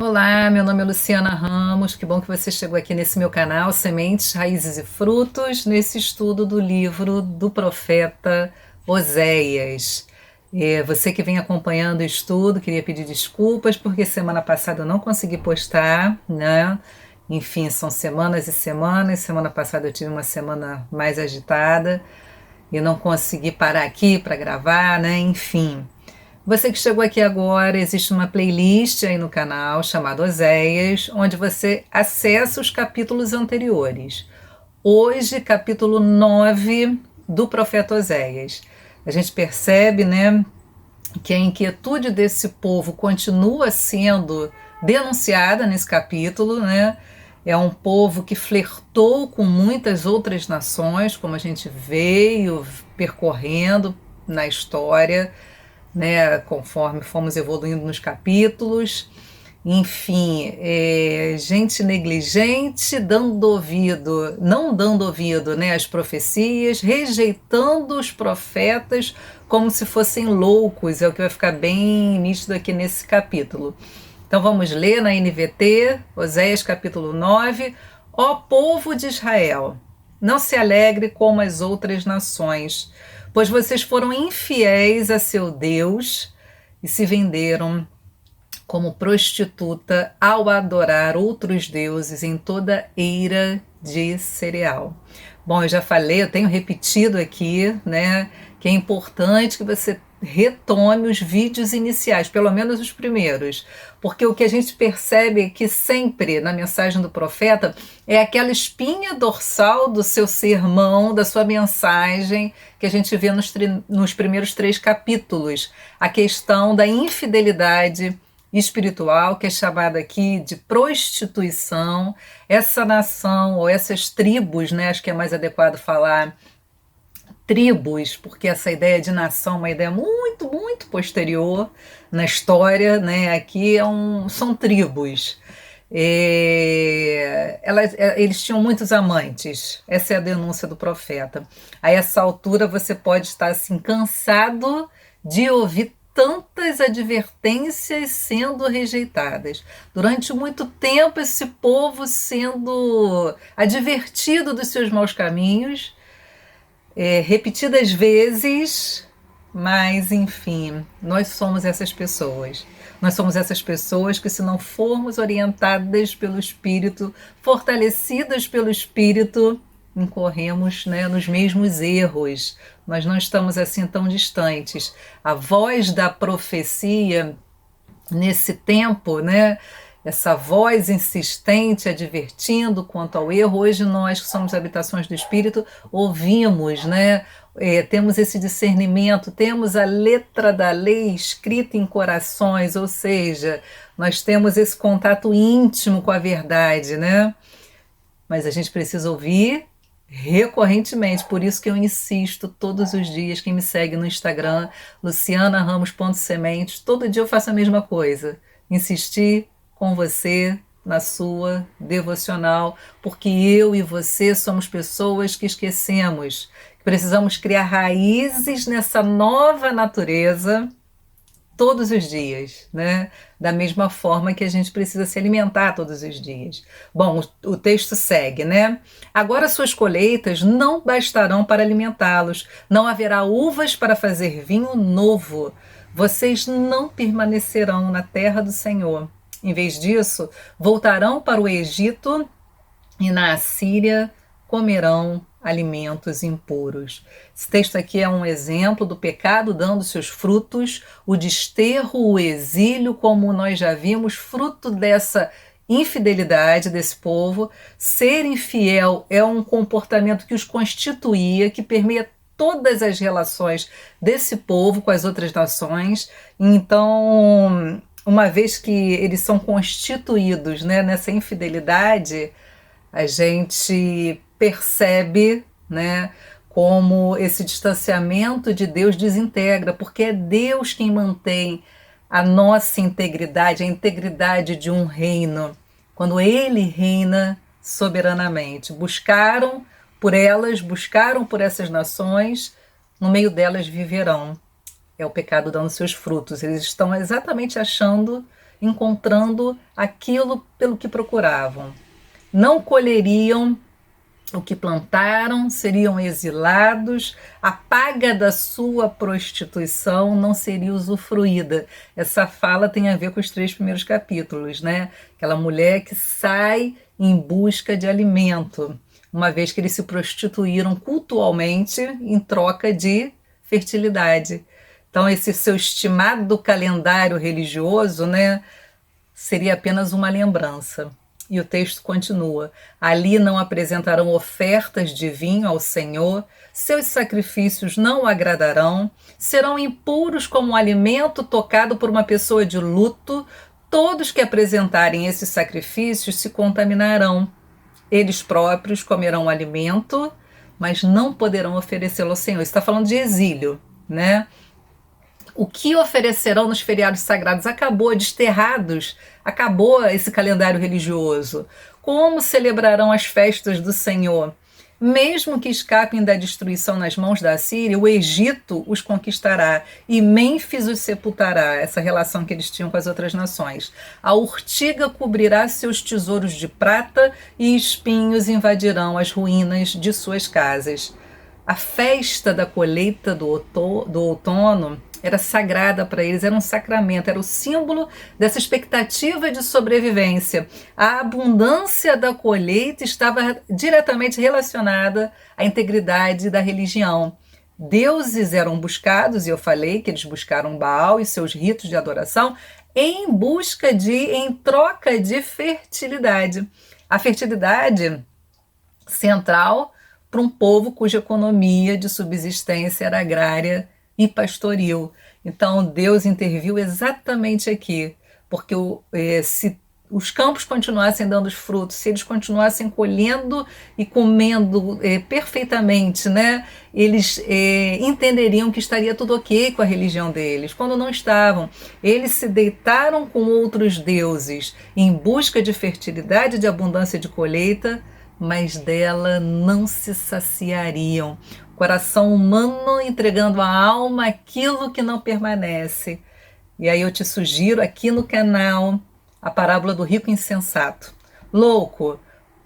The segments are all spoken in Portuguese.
Olá, meu nome é Luciana Ramos, que bom que você chegou aqui nesse meu canal, Sementes, Raízes e Frutos, nesse estudo do livro do profeta Oséias. Você que vem acompanhando o estudo, queria pedir desculpas porque semana passada eu não consegui postar, né? Enfim, são semanas e semanas. Semana passada eu tive uma semana mais agitada e não consegui parar aqui para gravar, né? Enfim. Você que chegou aqui agora, existe uma playlist aí no canal chamada Oséias, onde você acessa os capítulos anteriores. Hoje, capítulo 9 do profeta Oséias. A gente percebe, né, que a inquietude desse povo continua sendo denunciada nesse capítulo, né? É um povo que flertou com muitas outras nações, como a gente veio percorrendo na história, né, conforme fomos evoluindo nos capítulos. Enfim, gente negligente, dando ouvido, não dando ouvido, né, às profecias, rejeitando os profetas como se fossem loucos, é o que vai ficar bem nítido aqui nesse capítulo. Então vamos ler na NVT, Oséias capítulo 9. Ó povo de Israel, não se alegre como as outras nações, pois vocês foram infiéis a seu Deus e se venderam como prostituta ao adorar outros deuses em toda eira de cereal. Bom, eu já falei, eu tenho repetido aqui, né, que é importante que você retome os vídeos iniciais, pelo menos os primeiros, porque o que a gente percebe é que sempre na mensagem do profeta é aquela espinha dorsal do seu sermão, da sua mensagem, que a gente vê nos primeiros 3 capítulos, a questão da infidelidade espiritual, que é chamada aqui de prostituição. Essa nação, ou essas tribos, né, acho que é mais adequado falar tribos, porque essa ideia de nação é uma ideia muito, muito posterior na história, né? Aqui são tribos. Eles tinham muitos amantes, essa é a denúncia do profeta. A essa altura você pode estar assim cansado de ouvir tantas advertências sendo rejeitadas. Durante muito tempo, esse povo sendo advertido dos seus maus caminhos, repetidas vezes, mas enfim, nós somos essas pessoas. Nós somos essas pessoas que, se não formos orientadas pelo Espírito, fortalecidas pelo Espírito, incorremos, né, nos mesmos erros. Nós não estamos assim tão distantes. A voz da profecia nesse tempo, né? Essa voz insistente advertindo quanto ao erro. Hoje nós que somos habitações do Espírito ouvimos, né? Temos esse discernimento, temos a letra da lei escrita em corações, ou seja, nós temos esse contato íntimo com a verdade, né? Mas a gente precisa ouvir recorrentemente, por isso que eu insisto todos os dias. Quem me segue no Instagram, lucianaramos.sementes, todo dia eu faço a mesma coisa, insistir com você na sua devocional, porque eu e você somos pessoas que esquecemos, que precisamos criar raízes nessa nova natureza todos os dias, né? Da mesma forma que a gente precisa se alimentar todos os dias. Bom, o texto segue, né? Agora suas colheitas não bastarão para alimentá-los, não haverá uvas para fazer vinho novo. Vocês não permanecerão na terra do Senhor. Em vez disso, voltarão para o Egito e na Assíria comerão alimentos impuros. Esse texto aqui é um exemplo do pecado dando seus frutos, o desterro, o exílio, como nós já vimos, fruto dessa infidelidade desse povo. Ser infiel é um comportamento que os constituía, que permeia todas as relações desse povo com as outras nações. Então, uma vez que eles são constituídos, né, nessa infidelidade, a gente percebe, né, como esse distanciamento de Deus desintegra, porque é Deus quem mantém a nossa integridade, a integridade de um reino, quando Ele reina soberanamente. Buscaram por elas, buscaram por essas nações, no meio delas viverão. É o pecado dando seus frutos. Eles estão exatamente achando encontrando aquilo pelo que procuravam. Não colheriam o que plantaram, seriam exilados, a paga da sua prostituição não seria usufruída. Essa fala tem a ver com os 3 primeiros capítulos, né? Aquela mulher que sai em busca de alimento, uma vez que eles se prostituíram cultualmente em troca de fertilidade. Então, esse seu estimado calendário religioso, né, seria apenas uma lembrança. E o texto continua: ali não apresentarão ofertas de vinho ao Senhor, seus sacrifícios não o agradarão, serão impuros como um alimento tocado por uma pessoa de luto, todos que apresentarem esses sacrifícios se contaminarão. Eles próprios comerão o alimento, mas não poderão oferecê-lo ao Senhor. Isso está falando de exílio, né? O que oferecerão nos feriados sagrados? Acabou, desterrados, acabou esse calendário religioso. Como celebrarão as festas do Senhor? Mesmo que escapem da destruição nas mãos da Assíria, o Egito os conquistará e Mênfis os sepultará, essa relação que eles tinham com as outras nações. A urtiga cobrirá seus tesouros de prata e espinhos invadirão as ruínas de suas casas. A festa da colheita do outono era sagrada para eles, era um sacramento, era o símbolo dessa expectativa de sobrevivência. A abundância da colheita estava diretamente relacionada à integridade da religião. Deuses eram buscados, e eu falei que eles buscaram Baal e seus ritos de adoração em troca de fertilidade. A fertilidade central para um povo cuja economia de subsistência era agrária e pastoril. Então Deus interviu exatamente aqui, porque se os campos continuassem dando os frutos, se eles continuassem colhendo e comendo perfeitamente, né, eles entenderiam que estaria tudo ok com a religião deles. Quando não estavam, eles se deitaram com outros deuses em busca de fertilidade e de abundância de colheita, mas dela não se saciariam. Coração humano entregando à alma aquilo que não permanece. E aí eu te sugiro aqui no canal a parábola do rico insensato. Louco,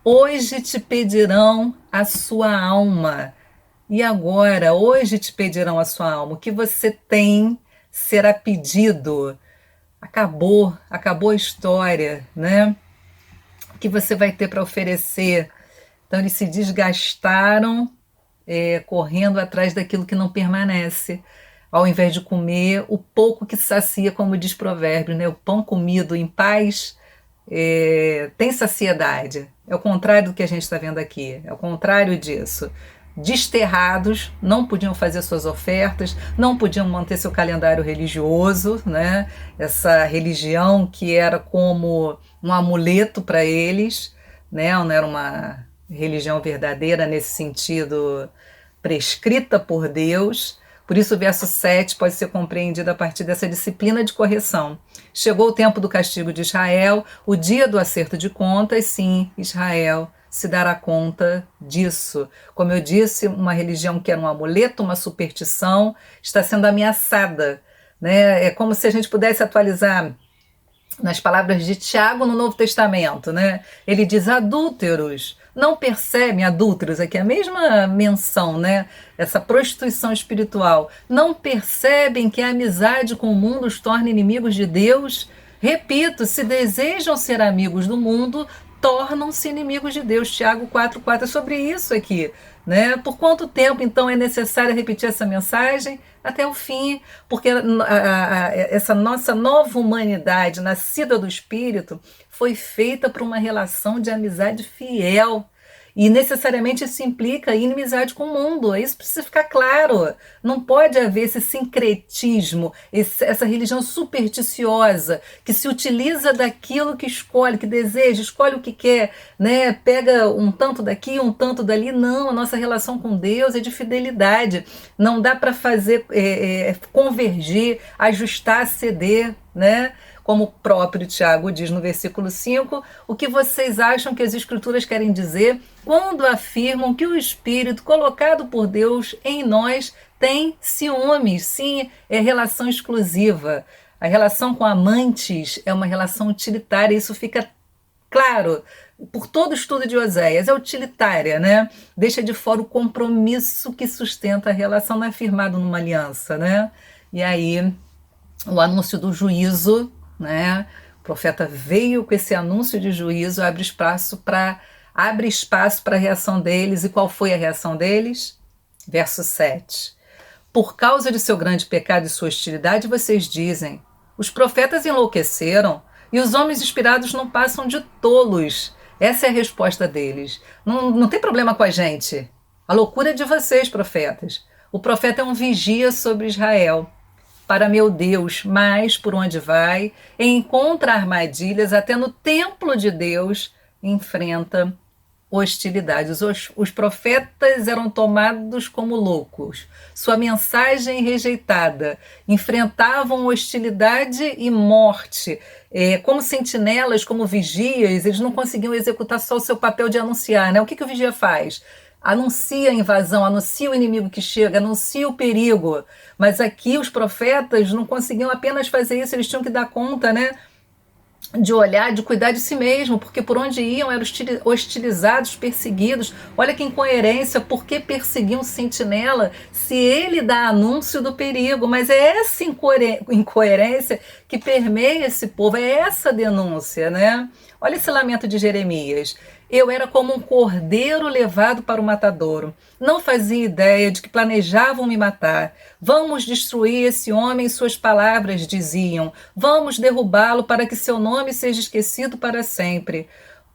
hoje te pedirão a sua alma. E agora, hoje te pedirão a sua alma. O que você tem será pedido. Acabou a história, né? O que você vai ter para oferecer? Então eles se desgastaram correndo atrás daquilo que não permanece, ao invés de comer o pouco que sacia, como diz Provérbio, né? O pão comido em paz tem saciedade. É o contrário do que a gente está vendo aqui, é o contrário disso. Desterrados, não podiam fazer suas ofertas, não podiam manter seu calendário religioso, né? Essa religião que era como um amuleto para eles, né? Não era uma religião verdadeira nesse sentido prescrita por Deus. Por isso o verso 7 pode ser compreendido a partir dessa disciplina de correção. Chegou o tempo do castigo de Israel, o dia do acerto de contas, sim, Israel se dará conta disso. Como eu disse, uma religião que era um amuleto, uma superstição, está sendo ameaçada, né? É como se a gente pudesse atualizar nas palavras de Tiago no Novo Testamento, né? Ele diz: adúlteros, não percebem, adúlteros, aqui é a mesma menção, né? Essa prostituição espiritual, não percebem que a amizade com o mundo os torna inimigos de Deus? Repito, se desejam ser amigos do mundo, tornam-se inimigos de Deus. Tiago 4,4 é sobre isso aqui, né? Por quanto tempo, então, é necessário repetir essa mensagem? Até o fim, porque essa nossa nova humanidade, nascida do Espírito, foi feita para uma relação de amizade fiel. E necessariamente isso implica inimizade com o mundo. Isso precisa ficar claro. Não pode haver esse sincretismo, essa religião supersticiosa que se utiliza daquilo que escolhe, que deseja, escolhe o que quer, né? Pega um tanto daqui, um tanto dali. Não, a nossa relação com Deus é de fidelidade. Não dá para fazer convergir, ajustar, ceder, né? Como o próprio Tiago diz no versículo 5, o que vocês acham que as Escrituras querem dizer quando afirmam que o Espírito colocado por Deus em nós tem ciúmes? Sim, é relação exclusiva. A relação com amantes é uma relação utilitária, isso fica claro por todo o estudo de Oséias, é utilitária, né? Deixa de fora o compromisso que sustenta a relação, não é firmado numa aliança, né? E aí, o anúncio do juízo, né? O profeta veio com esse anúncio de juízo, abre espaço para a reação deles. E qual foi a reação deles? Verso 7. Por causa de seu grande pecado e sua hostilidade, vocês dizem: os profetas enlouqueceram e os homens inspirados não passam de tolos. Essa é a resposta deles. Não tem problema com a gente. A loucura é de vocês, profetas. O profeta é um vigia sobre Israel. Para meu Deus, mas por onde vai, encontra armadilhas, até no templo de Deus enfrenta hostilidades. Os profetas eram tomados como loucos. Sua mensagem rejeitada. Enfrentavam hostilidade e morte. Como sentinelas, como vigias, eles não conseguiam executar só o seu papel de anunciar, né? O que o vigia faz? Anuncia a invasão, anuncia o inimigo que chega, anuncia o perigo. Mas aqui os profetas não conseguiam apenas fazer isso, eles tinham que dar conta, né? De olhar, de cuidar de si mesmo, porque por onde iam eram hostilizados, perseguidos. Olha que incoerência, por que perseguir um sentinela se ele dá anúncio do perigo? Mas é essa incoerência que permeia esse povo, é essa denúncia, né? Olha esse lamento de Jeremias. Eu era como um cordeiro levado para o matadouro. Não fazia ideia de que planejavam me matar. Vamos destruir esse homem, suas palavras diziam. Vamos derrubá-lo para que seu nome seja esquecido para sempre.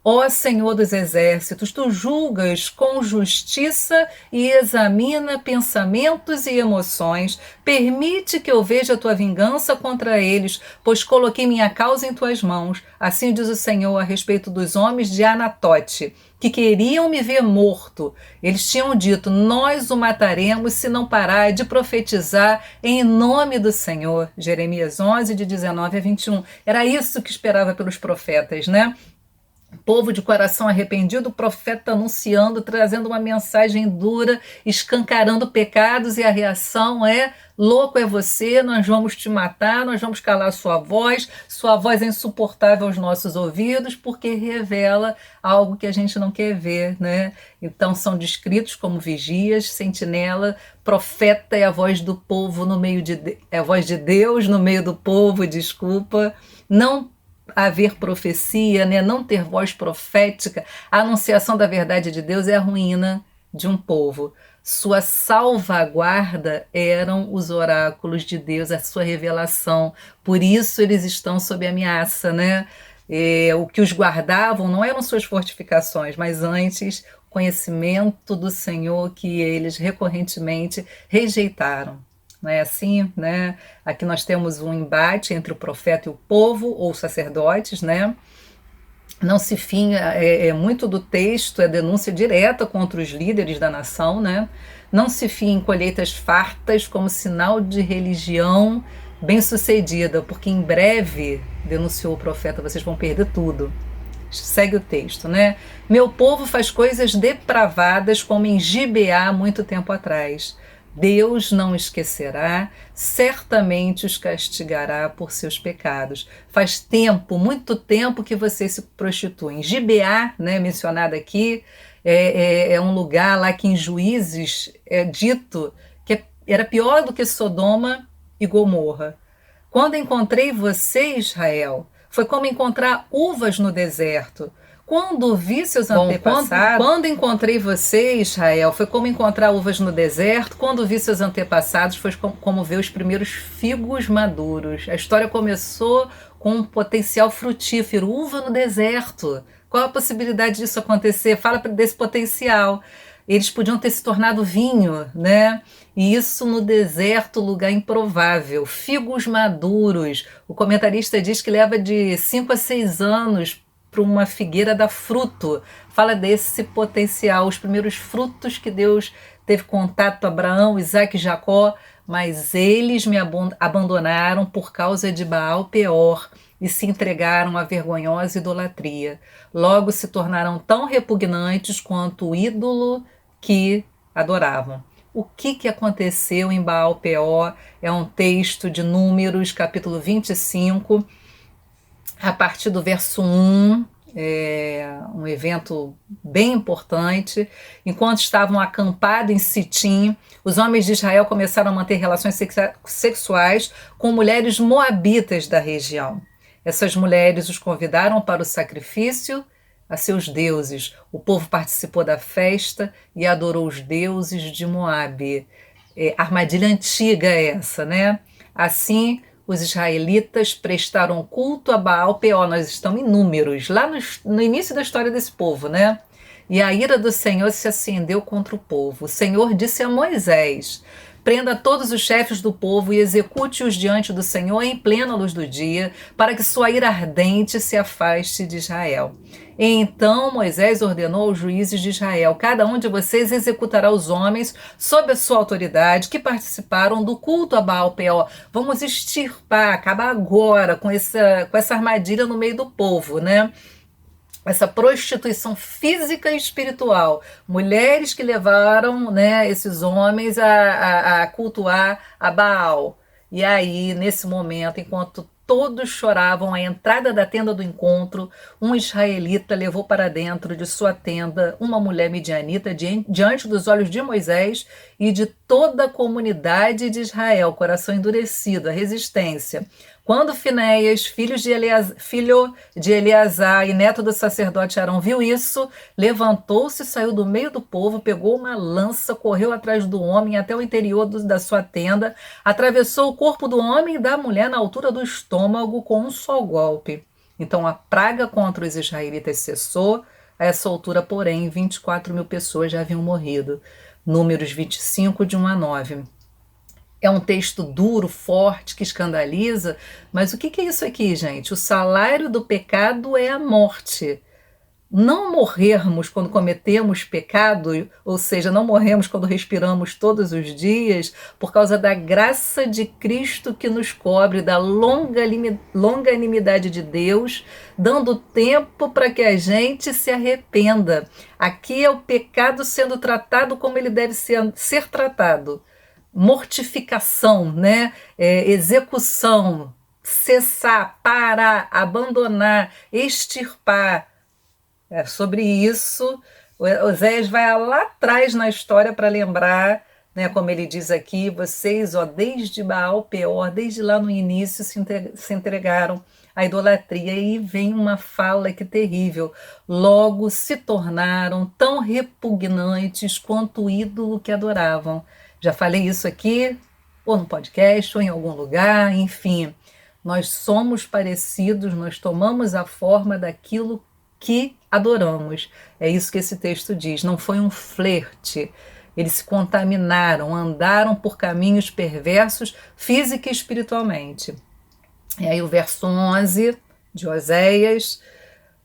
Ó Senhor dos exércitos, tu julgas com justiça e examina pensamentos e emoções. Permite que eu veja a tua vingança contra eles, pois coloquei minha causa em tuas mãos. Assim diz o Senhor a respeito dos homens de Anatote, que queriam me ver morto. Eles tinham dito: nós o mataremos se não parar de profetizar em nome do Senhor. Jeremias 11, de 19 a 21. Era isso que esperava pelos profetas, né? Povo de coração arrependido, profeta anunciando, trazendo uma mensagem dura, escancarando pecados, e a reação é: louco é você, nós vamos te matar, nós vamos calar sua voz é insuportável aos nossos ouvidos, porque revela algo que a gente não quer ver, né? Então são descritos como vigias, sentinela, profeta é a voz do povo no meio é a voz de Deus no meio do povo, desculpa, não haver profecia, né? Não ter voz profética, a anunciação da verdade de Deus é a ruína de um povo. Sua salvaguarda eram os oráculos de Deus, a sua revelação. Por isso eles estão sob ameaça, né? O que os guardavam não eram suas fortificações, mas antes o conhecimento do Senhor, que eles recorrentemente rejeitaram. Não é assim, né? Aqui nós temos um embate entre o profeta e o povo, ou sacerdotes, né? Não se finha, muito do texto é denúncia direta contra os líderes da nação, né? Não se fia em colheitas fartas como sinal de religião bem-sucedida, porque em breve, denunciou o profeta, vocês vão perder tudo. Segue o texto, né? Meu povo faz coisas depravadas como em Gibeá muito tempo atrás. Deus não esquecerá, certamente os castigará por seus pecados. Faz tempo, muito tempo, que vocês se prostituem. Gibeá, né, mencionado aqui, é um lugar lá que em Juízes é dito que era pior do que Sodoma e Gomorra. Quando encontrei você, Israel, foi como encontrar uvas no deserto. Quando vi seus antepassados, quando encontrei você, Israel, foi como encontrar uvas no deserto. Quando vi seus antepassados, foi como ver os primeiros figos maduros. A história começou com um potencial frutífero, uva no deserto. Qual a possibilidade disso acontecer? Fala desse potencial. Eles podiam ter se tornado vinho, né? E isso no deserto, lugar improvável. Figos maduros. O comentarista diz que leva de 5 a 6 anos para uma figueira dar fruto. Fala desse potencial, os primeiros frutos que Deus teve contato, Abraão, Isaac e Jacó, mas eles me abandonaram por causa de Baal Peor e se entregaram à vergonhosa idolatria. Logo se tornaram tão repugnantes quanto o ídolo que adoravam. o que aconteceu em Baal-Peor. É um texto de Números, capítulo 25, a partir do verso 1, um evento bem importante. Enquanto estavam acampados em Sitim, os homens de Israel começaram a manter relações sexuais com mulheres moabitas da região. Essas mulheres os convidaram para o sacrifício a seus deuses. O povo participou da festa e adorou os deuses de Moabe. Armadilha antiga essa, né? Assim, os israelitas prestaram culto a Baal-Peor. Nós estamos em Números, lá no início da história desse povo, né? E a ira do Senhor se acendeu contra o povo. O Senhor disse a Moisés: prenda todos os chefes do povo e execute-os diante do Senhor em plena luz do dia, para que sua ira ardente se afaste de Israel. E então Moisés ordenou aos juízes de Israel: cada um de vocês executará os homens sob a sua autoridade que participaram do culto a Baal-Peor. Vamos extirpar, acabar agora com essa armadilha no meio do povo, né? Essa prostituição física e espiritual. Mulheres que levaram, né, esses homens a cultuar a Baal. E aí, nesse momento, enquanto todos choravam à entrada da tenda do encontro, um israelita levou para dentro de sua tenda uma mulher midianita diante dos olhos de Moisés e de toda a comunidade de Israel, coração endurecido, a resistência. Quando Finéias, filho de Eleazar e neto do sacerdote Arão, viu isso, levantou-se, saiu do meio do povo, pegou uma lança, correu atrás do homem até o interior da sua tenda, atravessou o corpo do homem e da mulher na altura do estômago com um só golpe. Então a praga contra os israelitas cessou. A essa altura, porém, 24.000 pessoas já haviam morrido. Números 25, de 1 a 9. É um texto duro, forte, que escandaliza, mas o que é isso aqui, gente? O salário do pecado é a morte. Não morrermos quando cometemos pecado, ou seja, não morremos quando respiramos todos os dias, por causa da graça de Cristo que nos cobre, da longanimidade de Deus, dando tempo para que a gente se arrependa. Aqui é o pecado sendo tratado como ele deve ser tratado. Mortificação, né? Execução, cessar, parar, abandonar, extirpar. Sobre isso, Oséias vai lá atrás na história para lembrar, né, como ele diz aqui, vocês, desde Baal-Peor, desde lá no início, se entregaram à idolatria. E vem uma fala que terrível: logo se tornaram tão repugnantes quanto o ídolo que adoravam. Já falei isso aqui, ou no podcast, ou em algum lugar, enfim. Nós somos parecidos, nós tomamos a forma daquilo que adoramos. É isso que esse texto diz. Não foi um flerte. Eles se contaminaram, andaram por caminhos perversos, física e espiritualmente. E aí o verso 11 de Oséias,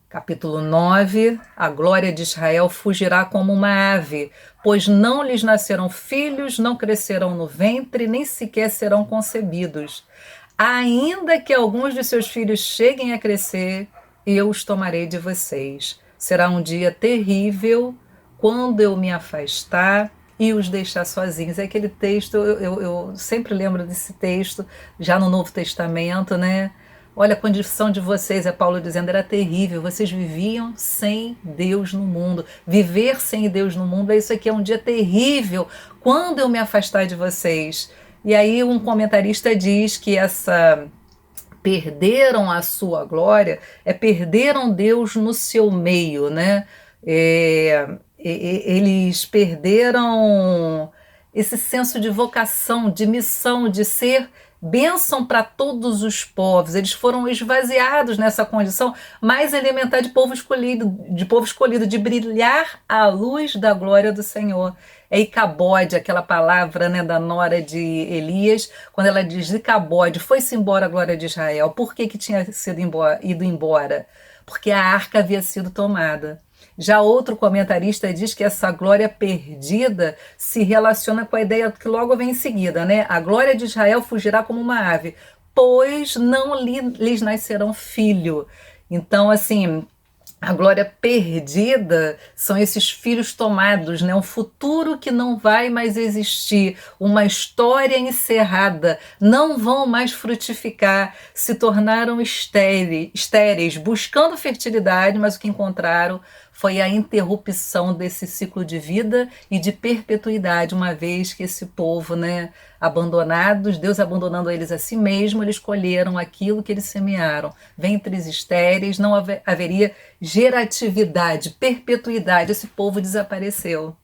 capítulo 9, a glória de Israel fugirá como uma ave, pois não lhes nascerão filhos, não crescerão no ventre, nem sequer serão concebidos. Ainda que alguns de seus filhos cheguem a crescer, eu os tomarei de vocês. Será um dia terrível quando eu me afastar e os deixar sozinhos. É aquele texto, eu sempre lembro desse texto, já no Novo Testamento, né? Olha, a condição de vocês, é Paulo dizendo, era terrível. Vocês viviam sem Deus no mundo. Viver sem Deus no mundo, isso aqui é um dia terrível quando eu me afastar de vocês. E aí um comentarista diz que perderam a sua glória, perderam Deus no seu meio, né? Eles perderam esse senso de vocação, de missão, de ser bênção para todos os povos. Eles foram esvaziados nessa condição mais elementar de povo escolhido, de brilhar à luz da glória do Senhor. É Icabode, aquela palavra, né, da nora de Elias, quando ela diz Icabode, foi-se embora a glória de Israel. Por que tinha ido embora? Porque a arca havia sido tomada. Já outro comentarista diz que essa glória perdida se relaciona com a ideia que logo vem em seguida, né? A glória de Israel fugirá como uma ave, pois não lhes nascerão filho. Então, assim, A glória perdida são esses filhos tomados, né? Um futuro que não vai mais existir, uma história encerrada, não vão mais frutificar, se tornaram estéreis, buscando fertilidade, mas o que encontraram foi a interrupção desse ciclo de vida e de perpetuidade, uma vez que esse povo, né, abandonados, Deus abandonando eles a si mesmo, eles colheram aquilo que eles semearam. Ventres estéreis, não haveria geratividade, perpetuidade, esse povo desapareceu.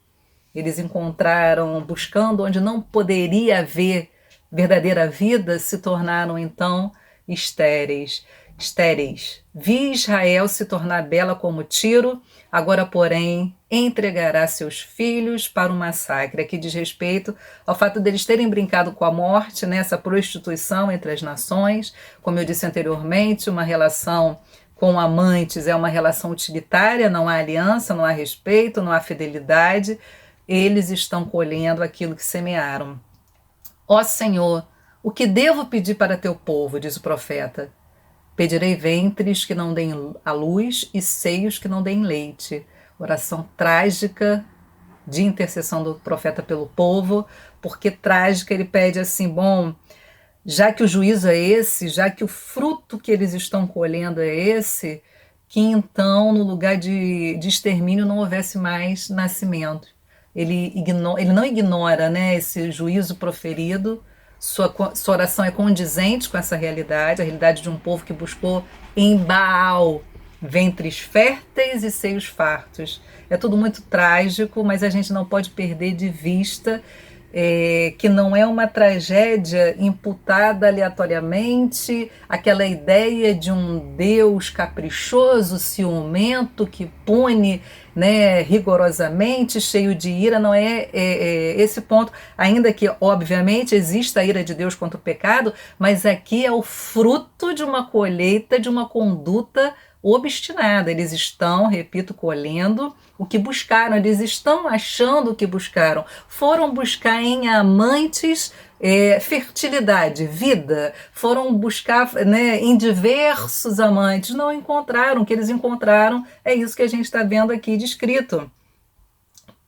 Eles encontraram, buscando onde não poderia haver verdadeira vida, se tornaram então estéreis. Estéreis. Vi Israel se tornar bela como Tiro, agora, porém, entregará seus filhos para o massacre. Aqui diz respeito ao fato deles terem brincado com a morte, né, essa prostituição entre as nações. Como eu disse anteriormente, uma relação com amantes é uma relação utilitária, não há aliança, não há respeito, não há fidelidade. Eles estão colhendo aquilo que semearam. Ó Senhor, o que devo pedir para teu povo, diz o profeta? Pedirei ventres que não deem a luz e seios que não deem leite. Oração trágica de intercessão do profeta pelo povo, porque trágica ele pede assim, bom, já que o juízo é esse, já que o fruto que eles estão colhendo é esse, que então no lugar de extermínio não houvesse mais nascimento. Ele não ignora, né, esse juízo proferido. Sua oração é condizente com essa realidade, a realidade de um povo que buscou em Baal ventres férteis e seios fartos. É tudo muito trágico, mas a gente não pode perder de vista que não é uma tragédia imputada aleatoriamente, aquela ideia de um Deus caprichoso, ciumento, que pune, né, rigorosamente, cheio de ira, não é esse ponto, ainda que, obviamente, exista a ira de Deus contra o pecado, mas aqui é o fruto de uma colheita, de uma conduta obstinada. Eles estão, repito, colhendo o que buscaram, eles estão achando o que buscaram. Foram buscar em amantes fertilidade, vida. Foram buscar, né, em diversos amantes. Não encontraram. O que eles encontraram é isso que a gente está vendo aqui descrito.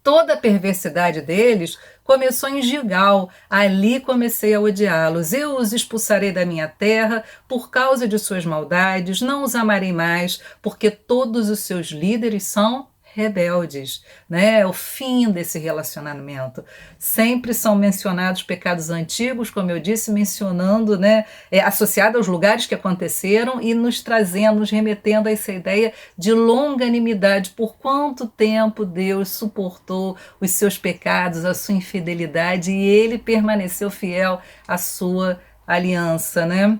Toda a perversidade deles começou em Gilgal, ali comecei a odiá-los. Eu os expulsarei da minha terra por causa de suas maldades, não os amarei mais, porque todos os seus líderes são rebeldes, né? O fim desse relacionamento. Sempre são mencionados pecados antigos, como eu disse, mencionando, né, associado aos lugares que aconteceram e nos trazendo, nos remetendo a essa ideia de longanimidade. Por quanto tempo Deus suportou os seus pecados, a sua infidelidade, e ele permaneceu fiel à sua aliança, né?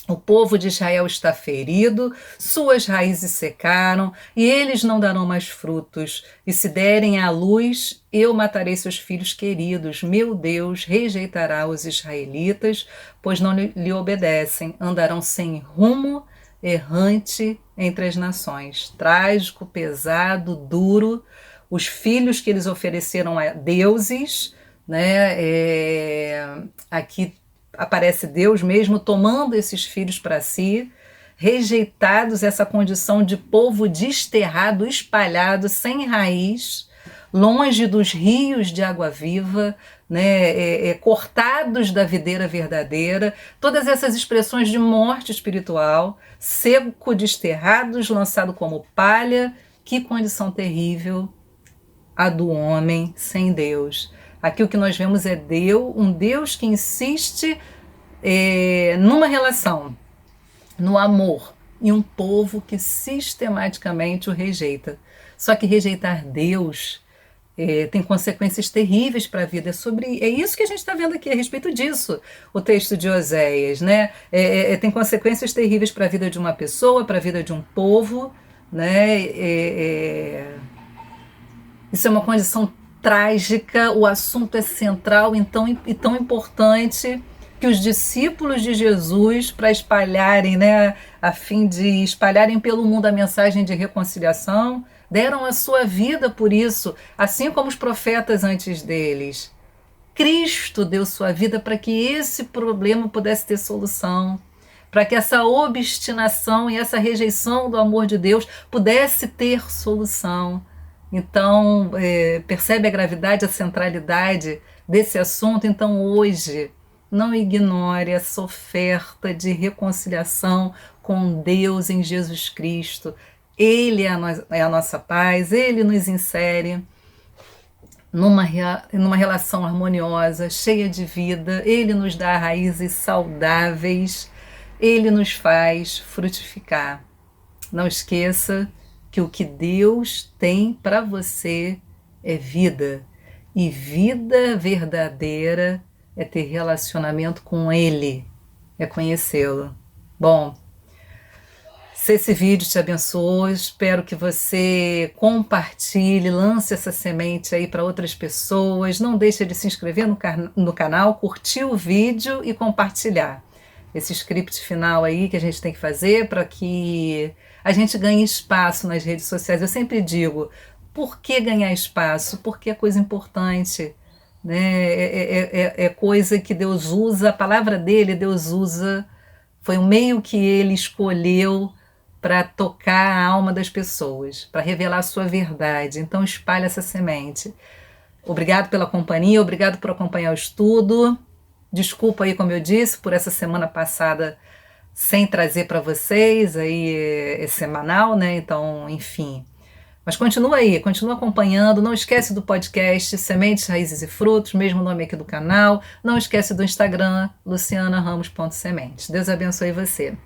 O povo de Israel está ferido, suas raízes secaram, e eles não darão mais frutos. E se derem à luz, eu matarei seus filhos queridos. Meu Deus rejeitará os israelitas, pois não lhe obedecem. Andarão sem rumo, errante entre as nações. Trágico, pesado, duro. Os filhos que eles ofereceram a deuses, né? Aqui aparece Deus mesmo tomando esses filhos para si, rejeitados, essa condição de povo desterrado, espalhado, sem raiz, longe dos rios de água viva, né, cortados da videira verdadeira, todas essas expressões de morte espiritual, seco, desterrados, lançado como palha. Que condição terrível a do homem sem Deus. Aqui o que nós vemos é um Deus que insiste numa relação, no amor, e um povo que sistematicamente o rejeita. Só que rejeitar Deus tem consequências terríveis para a vida. É isso que a gente está vendo aqui, a respeito disso, o texto de Oséias, né? Tem consequências terríveis para a vida de uma pessoa, para a vida de um povo, né? Isso é uma condição trágica, o assunto é central e tão importante que os discípulos de Jesus, para espalharem, né, a fim de espalharem pelo mundo a mensagem de reconciliação, deram a sua vida por isso, assim como os profetas antes deles. Cristo deu sua vida para que esse problema pudesse ter solução, para que essa obstinação e essa rejeição do amor de Deus pudesse ter solução. Então, percebe a gravidade, a centralidade desse assunto? Então, hoje, não ignore essa oferta de reconciliação com Deus em Jesus Cristo. Ele é a nossa paz, Ele nos insere numa relação harmoniosa, cheia de vida, Ele nos dá raízes saudáveis, Ele nos faz frutificar. Não esqueça que o que Deus tem para você é vida, e vida verdadeira é ter relacionamento com Ele, é conhecê-lo. Bom, se esse vídeo te abençoou, espero que você compartilhe, lance essa semente aí para outras pessoas. Não deixe de se inscrever no canal, curtir o vídeo e compartilhar. Esse script final aí que a gente tem que fazer para que a gente ganhe espaço nas redes sociais. Eu sempre digo, por que ganhar espaço? Porque é coisa importante, né? É coisa que Deus usa, a palavra dele, Deus usa, foi um meio que ele escolheu para tocar a alma das pessoas, para revelar a sua verdade. Então espalhe essa semente. Obrigado pela companhia, obrigado por acompanhar o estudo. Desculpa aí, como eu disse, por essa semana passada sem trazer para vocês aí semanal, né? Então, enfim. Mas continua aí, continua acompanhando. Não esquece do podcast Sementes, Raízes e Frutos, mesmo nome aqui do canal. Não esquece do Instagram, lucianaramos.sementes. Deus abençoe você.